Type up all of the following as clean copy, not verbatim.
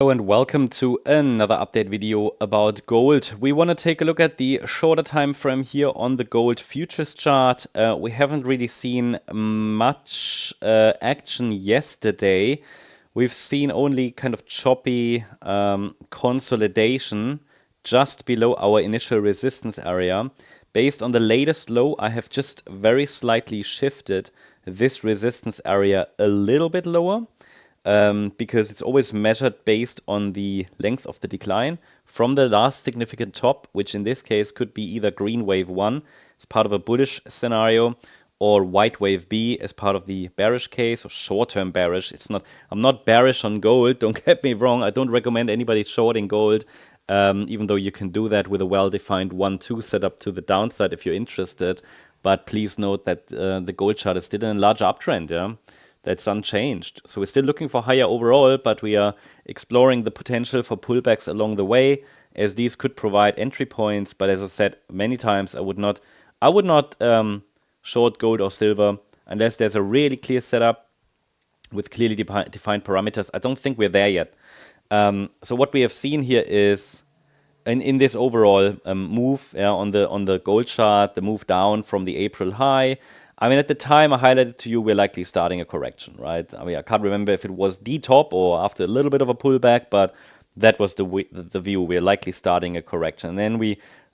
Hello and welcome to another update video about gold. We want to take a look at the shorter time frame here on the gold futures chart. We haven't really seen much action yesterday. We've seen only kind of choppy consolidation just below our initial resistance area. Based on the latest low, I have just very slightly shifted this resistance area a little bit lower. Because it's always measured based on the length of the decline from the last significant top, which in this case could be either green wave 1 as part of a bullish scenario or white wave B as part of the bearish case or short-term bearish. I'm not bearish on gold, don't get me wrong. I don't recommend anybody shorting gold, even though you can do that with a well-defined 1-2 setup to the downside if you're interested. But please note that the gold chart is still in a large uptrend, yeah? That's unchanged. So we're still looking for higher overall, but we are exploring the potential for pullbacks along the way, as these could provide entry points. But as I said many times, I would not short gold or silver unless there's a really clear setup with clearly defined parameters. I don't think we're there yet. So what we have seen here is in this overall move on the gold chart, the move down from the April high. I mean, at the time I highlighted to you, we're likely starting a correction, right? I mean, I can't remember if it was the top or after a little bit of a pullback, but that was the view. We're likely starting a correction. And then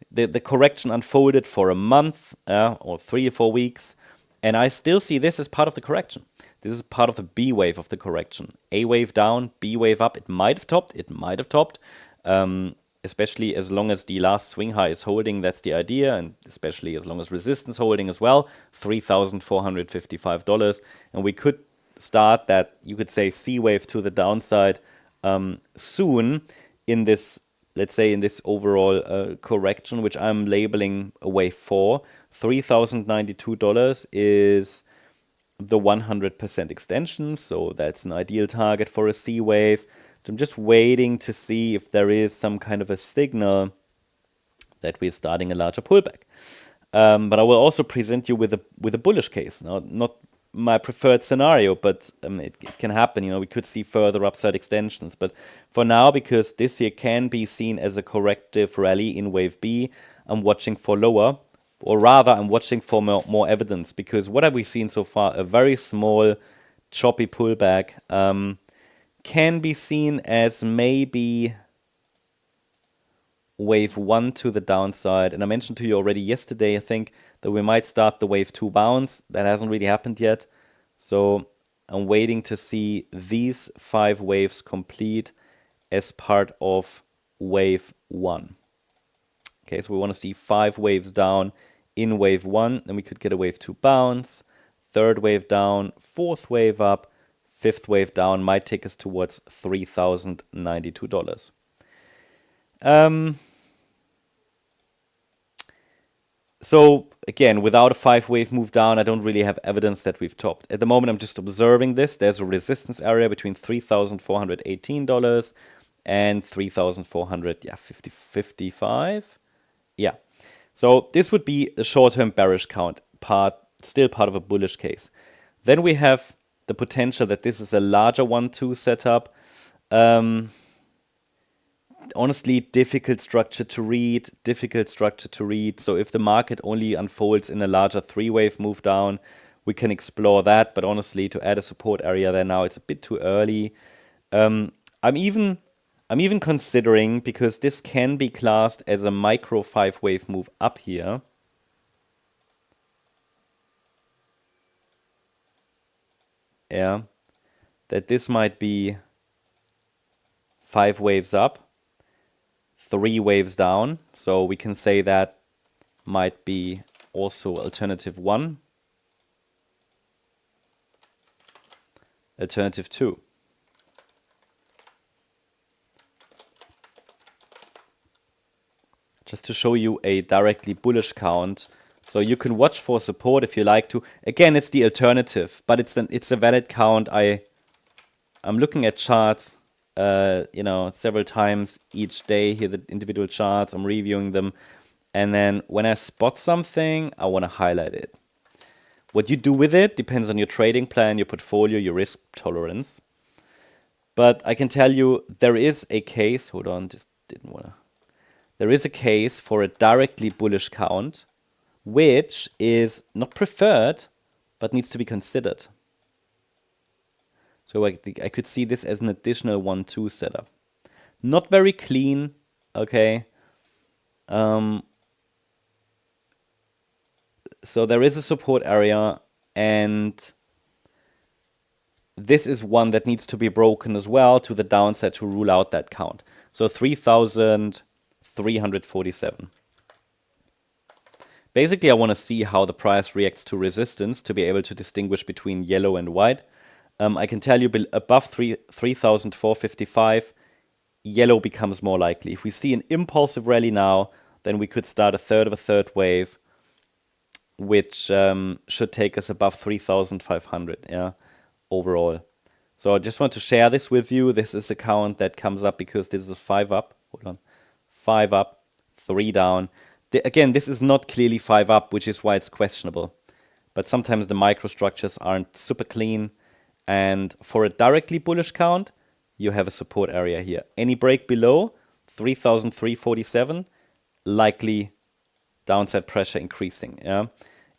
the correction unfolded for a month or 3 or 4 weeks, and I still see this as part of the correction. This is part of the B wave of the correction. A wave down, B wave up. It might have topped. Especially as long as the last swing high is holding, that's the idea, and especially as long as resistance holding as well, $3,455. And we could start that, you could say, C wave to the downside soon in this, let's say, in this overall correction, which I'm labeling a wave 4. $3,092 is the 100% extension, so that's an ideal target for a C wave. So I'm just waiting to see if there is some kind of a signal that we're starting a larger pullback. But I will also present you with a bullish case. Now, not my preferred scenario, but it can happen. You know, we could see further upside extensions. But for now, because this here can be seen as a corrective rally in wave B, I'm watching for lower, or rather, I'm watching for more evidence. Because what have we seen so far? A very small, choppy pullback. Can be seen as maybe wave 1 to the downside. And I mentioned to you already yesterday, I think, that we might start the wave 2 bounce. That hasn't really happened yet. So I'm waiting to see these 5 waves complete as part of wave 1. Okay, so we want to see 5 waves down in wave 1. Then we could get a wave 2 bounce, 3rd wave down, 4th wave up, 5th wave down, might take us towards $3,092. So again, without a 5-wave move down, I don't really have evidence that we've topped. At the moment, I'm just observing this. There's a resistance area between $3,418 and $3,455. Yeah. So this would be a short-term bearish count part, still part of a bullish case. Then we have the potential that this is a larger 1-2 setup. Honestly, difficult structure to read. So if the market only unfolds in a larger 3-wave move down, we can explore that. But honestly, to add a support area there now, it's a bit too early. I'm even considering, because this can be classed as a micro 5-wave move up here. Yeah, that this might be 5 waves up, 3 waves down. So we can say that might be also alternative 1, alternative 2. Just to show you a directly bullish count. So you can watch for support if you like to. Again, it's the alternative, but it's a valid count. I'm looking at charts, several times each day here, the individual charts. I'm reviewing them, and then when I spot something, I want to highlight it. What you do with it depends on your trading plan, your portfolio, your risk tolerance. But I can tell you there is a case, hold on, just didn't want to. There is a case for a directly bullish count, which is not preferred, but needs to be considered. So I could see this as an additional 1-2 setup. Not very clean, okay. So there is a support area, and this is one that needs to be broken as well to the downside to rule out that count. So 3,347. Basically, I want to see how the price reacts to resistance to be able to distinguish between yellow and white. I can tell you above 3,455, yellow becomes more likely. If we see an impulsive rally now, then we could start a third of a third wave, which should take us above 3,500, yeah, overall. So I just want to share this with you. This is a count that comes up because this is a 5 up. Hold on. 5 up, 3 down. Again, this is not clearly 5 up, which is why it's questionable. But sometimes the microstructures aren't super clean. And for a directly bullish count, you have a support area here. Any break below 3,347, likely downside pressure increasing. Yeah.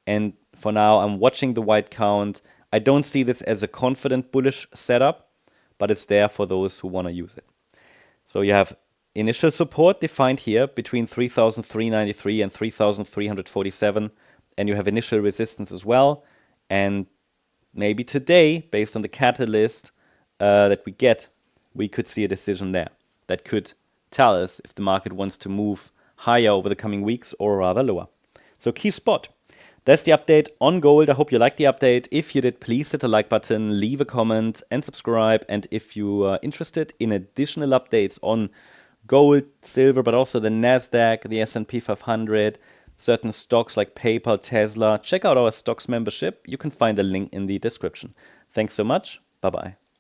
And for now, I'm watching the white count. I don't see this as a confident bullish setup, but it's there for those who want to use it. So you have initial support defined here between 3,393 and 3,347, and you have initial resistance as well. And maybe today, based on the catalyst that we get, we could see a decision there that could tell us if the market wants to move higher over the coming weeks or rather lower. So key spot. That's the update on gold. I hope you liked the update. If you did, please hit the like button, leave a comment and subscribe. And if you are interested in additional updates on gold, silver, but also the NASDAQ, the S&P 500, certain stocks like PayPal, Tesla, check out our stocks membership. You can find the link in the description. Thanks so much. Bye-bye.